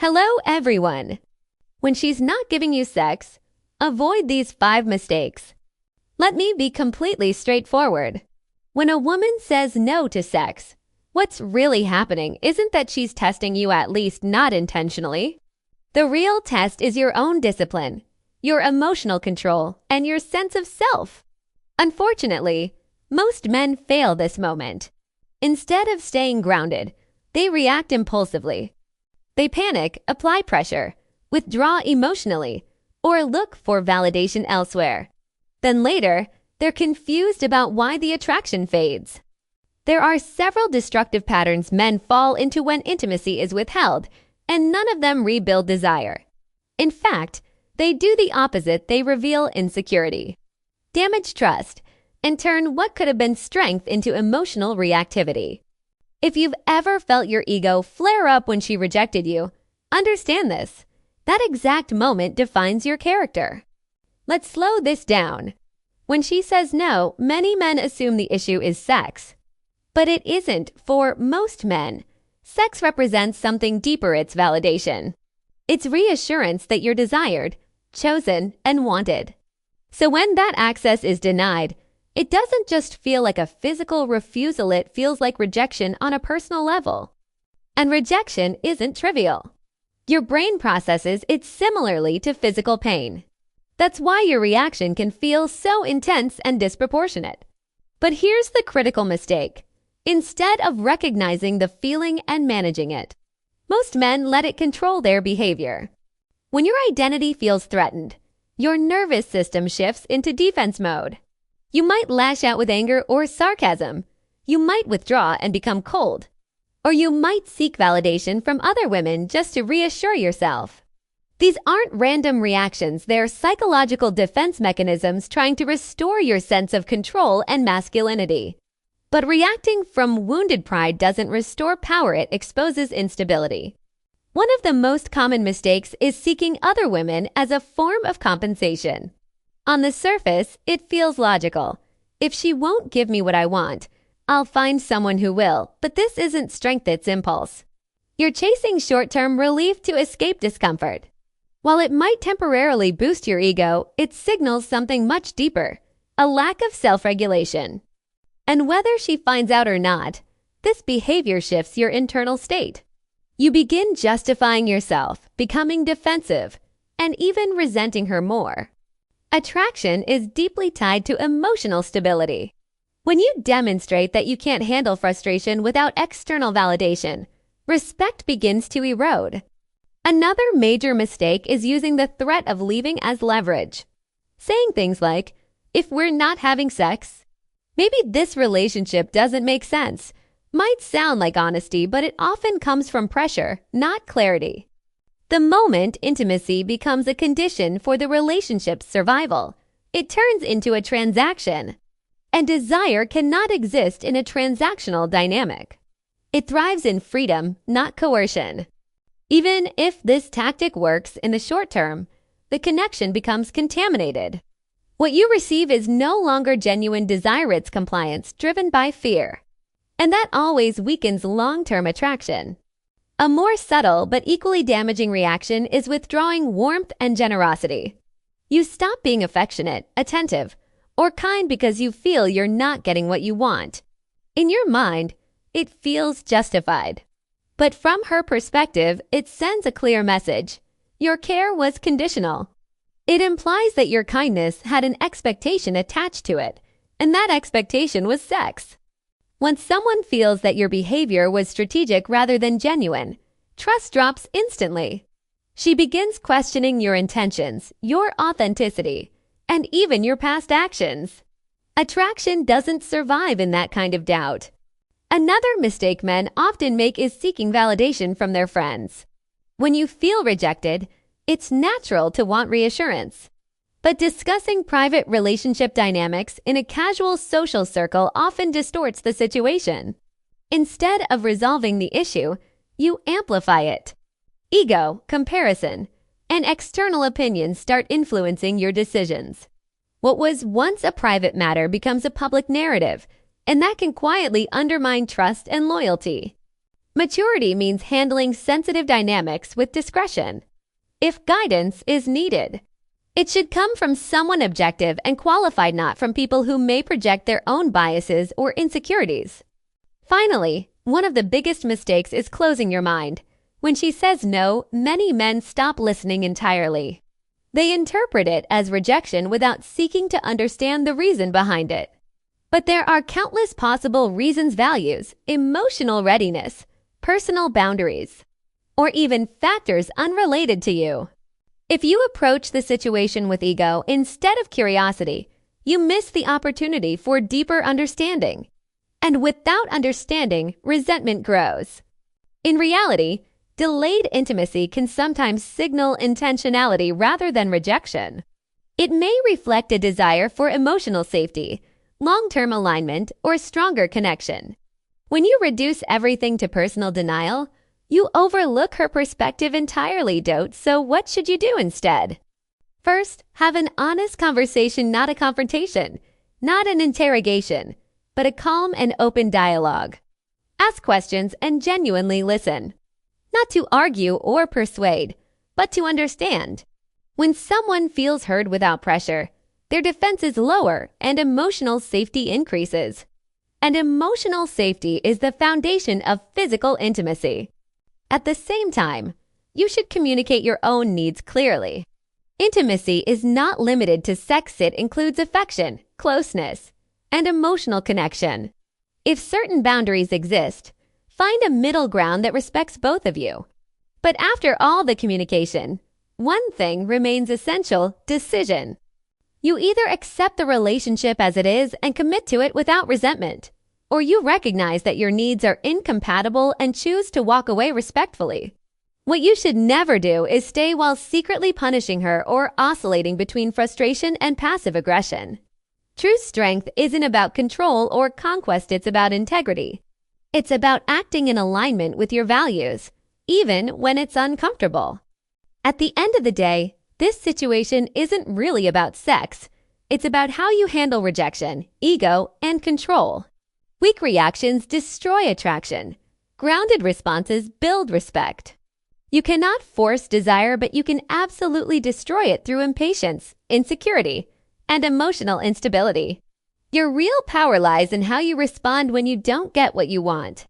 Hello, everyone. When she's not giving you sex, avoid these 5 mistakes. Let me be completely straightforward. When a woman says no to sex, what's really happening isn't that she's testing you, at least not intentionally. The real test is your own discipline, your emotional control, and your sense of self. Unfortunately, most men fail this moment. Instead of staying grounded, they react impulsively. They panic, apply pressure, withdraw emotionally, or look for validation elsewhere. Then later, they're confused about why the attraction fades. There are several destructive patterns men fall into when intimacy is withheld, and none of them rebuild desire. In fact, they do the opposite. They reveal insecurity, damage trust, and turn what could have been strength into emotional reactivity. If you've ever felt your ego flare up when she rejected you, understand this. That exact moment defines your character. Let's slow this down. When she says no, many men assume the issue is sex. But it isn't. For most men, sex represents something deeper. It's validation. It's reassurance that you're desired, chosen, and wanted. So when that access is denied, it doesn't just feel like a physical refusal, it feels like rejection on a personal level. And rejection isn't trivial. Your brain processes it similarly to physical pain. That's why your reaction can feel so intense and disproportionate. But here's the critical mistake. Instead of recognizing the feeling and managing it, most men let it control their behavior. When your identity feels threatened, your nervous system shifts into defense mode. You might lash out with anger or sarcasm. You might withdraw and become cold. Or you might seek validation from other women just to reassure yourself. These aren't random reactions. They're psychological defense mechanisms trying to restore your sense of control and masculinity. But reacting from wounded pride doesn't restore power. It exposes instability. One of the most common mistakes is seeking other women as a form of compensation. On the surface, it feels logical. If she won't give me what I want, I'll find someone who will. But this isn't strength, it's impulse. You're chasing short-term relief to escape discomfort. While it might temporarily boost your ego, it signals something much deeper, a lack of self-regulation. And whether she finds out or not, this behavior shifts your internal state. You begin justifying yourself, becoming defensive, and even resenting her more. Attraction is deeply tied to emotional stability. When you demonstrate that you can't handle frustration without external validation, respect begins to erode. Another major mistake is using the threat of leaving as leverage. Saying things like, if we're not having sex, maybe this relationship doesn't make sense, might sound like honesty, but it often comes from pressure, not clarity. The moment intimacy becomes a condition for the relationship's survival, it turns into a transaction. And desire cannot exist in a transactional dynamic. It thrives in freedom, not coercion. Even if this tactic works in the short term, the connection becomes contaminated. What you receive is no longer genuine desire, it's compliance driven by fear. And that always weakens long-term attraction. A more subtle but equally damaging reaction is withdrawing warmth and generosity. You stop being affectionate, attentive, or kind because you feel you're not getting what you want. In your mind, it feels justified. But from her perspective, it sends a clear message. Your care was conditional. It implies that your kindness had an expectation attached to it, and that expectation was sex. Once someone feels that your behavior was strategic rather than genuine, trust drops instantly. She begins questioning your intentions, your authenticity, and even your past actions. Attraction doesn't survive in that kind of doubt. Another mistake men often make is seeking validation from their friends. When you feel rejected, it's natural to want reassurance. But discussing private relationship dynamics in a casual social circle often distorts the situation. Instead of resolving the issue, you amplify it. Ego, comparison, and external opinions start influencing your decisions. What was once a private matter becomes a public narrative, and that can quietly undermine trust and loyalty. Maturity means handling sensitive dynamics with discretion. If guidance is needed, it should come from someone objective and qualified, not from people who may project their own biases or insecurities. Finally, one of the biggest mistakes is closing your mind. When she says no, many men stop listening entirely. They interpret it as rejection without seeking to understand the reason behind it. But there are countless possible reasons: values, emotional readiness, personal boundaries, or even factors unrelated to you. If you approach the situation with ego instead of curiosity, you miss the opportunity for deeper understanding. And without understanding, resentment grows. In reality, delayed intimacy can sometimes signal intentionality rather than rejection. It may reflect a desire for emotional safety, long-term alignment, or stronger connection. When you reduce everything to personal denial, you overlook her perspective entirely, Dote. So what should you do instead? First, have an honest conversation, not a confrontation, not an interrogation, but a calm and open dialogue. Ask questions and genuinely listen. Not to argue or persuade, but to understand. When someone feels heard without pressure, their defenses lower and emotional safety increases. And emotional safety is the foundation of physical intimacy. At the same time, you should communicate your own needs clearly. Intimacy is not limited to sex. It includes affection, closeness, and emotional connection. If certain boundaries exist, find a middle ground that respects both of you. But after all the communication, one thing remains essential: decision. You either accept the relationship as it is and commit to it without resentment, or you recognize that your needs are incompatible and choose to walk away respectfully. What you should never do is stay while secretly punishing her or oscillating between frustration and passive aggression. True strength isn't about control or conquest, it's about integrity. It's about acting in alignment with your values, even when it's uncomfortable. At the end of the day, this situation isn't really about sex. It's about how you handle rejection, ego, and control. Weak reactions destroy attraction. Grounded responses build respect. You cannot force desire, but you can absolutely destroy it through impatience, insecurity, and emotional instability. Your real power lies in how you respond when you don't get what you want.